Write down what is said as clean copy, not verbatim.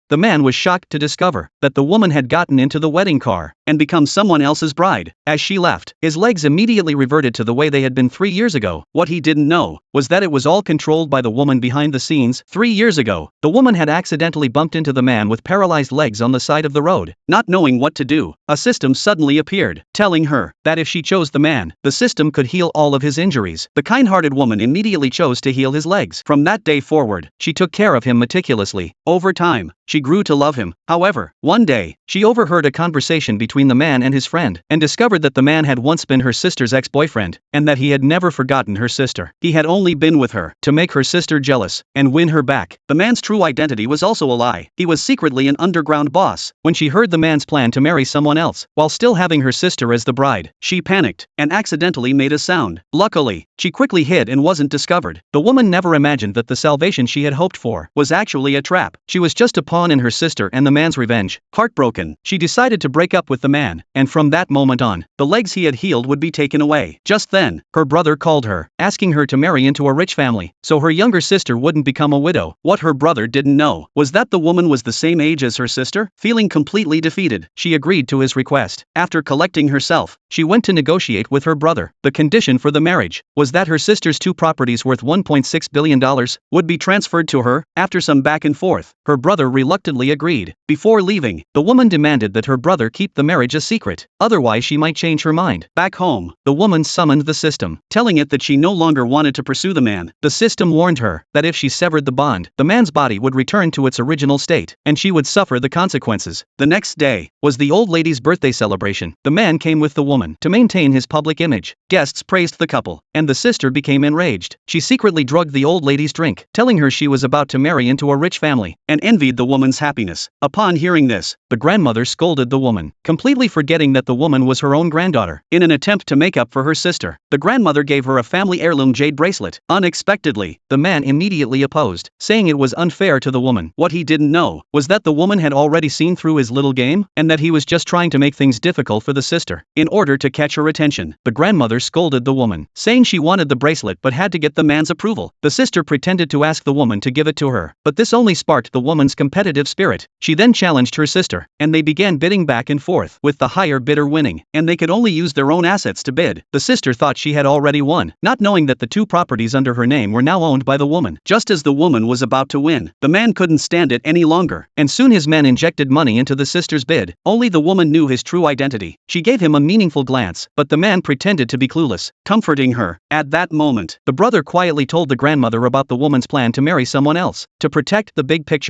The man was shocked to discover that the woman had gotten into the wedding car and become someone else's bride. As she left, his legs immediately reverted to the way they had been 3 years ago. What he didn't know was that it was all controlled by the woman behind the scenes. 3 years ago, the woman had accidentally bumped into the man with paralyzed legs on the side of the road. Not knowing what to do, a system suddenly appeared, telling her that if she chose the man, the system could heal all of his injuries. The kind-hearted woman immediately chose to heal his legs. From that day forward, she took care of him meticulously. Over time, she grew to love him. However, one day, she overheard a conversation between the man and his friend, and discovered that the man had once been her sister's ex-boyfriend, and that he had never forgotten her sister. He had only been with her to make her sister jealous and win her back. The man's true identity was also a lie. He was secretly an underground boss. When she heard the man's plan to marry someone else, while still having her sister as the bride, she panicked and accidentally made a sound. Luckily, she quickly hid and wasn't discovered. The woman never imagined that the salvation she had hoped for was actually a trap. She was just a pawn in her sister and the man's revenge. Heartbroken, she decided to break up with the man, and from that moment on, the legs he had healed would be taken away. Just then, her brother called her, asking her to marry into a rich family, so her younger sister wouldn't become a widow. What her brother didn't know was that the woman was the same age as her sister. Feeling completely defeated, she agreed to his request. After collecting herself, she went to negotiate with her brother. The condition for the marriage was that her sister's 2 properties worth $1.6 billion would be transferred to her. After some back and forth, her brother reluctantly agreed. Before leaving, the woman demanded that her brother keep the marriage a secret, otherwise she might change her mind. Back home, the woman summoned the system, telling it that she no longer wanted to pursue the man. The system warned her that if she severed the bond, the man's body would return to its original state, and she would suffer the consequences. The next day was the old lady's birthday celebration. The man came with the woman to maintain his public image. Guests praised the couple, and the sister became enraged. She secretly drugged the old lady's drink, telling her she was about to marry into a rich family, and envied the woman's happiness. Upon hearing this, the grandmother scolded the woman, completely forgetting that the woman was her own granddaughter. In an attempt to make up for her sister, the grandmother gave her a family heirloom jade bracelet. Unexpectedly, the man immediately opposed, saying it was unfair to the woman. What he didn't know was that the woman had already seen through his little game, and that he was just trying to make things difficult for the sister. In order to catch her attention, the grandmother scolded the woman, saying she wanted the bracelet but had to get the man's approval. The sister pretended to ask the woman to give it to her, but this only sparked the woman's competitive spirit. She then challenged her sister, and they began bidding back and forth, with the higher bidder winning, and they could only use their own assets to bid. The sister thought she had already won, not knowing that the 2 properties under her name were now owned by the woman. Just as the woman was about to win, the man couldn't stand it any longer, and soon his men injected money into the sister's bid. Only the woman knew his true identity. She gave him a meaningful glance, but the man pretended to be clueless, comforting her. At that moment, the brother quietly told the grandmother about the woman's plan to marry someone else. To protect the big picture,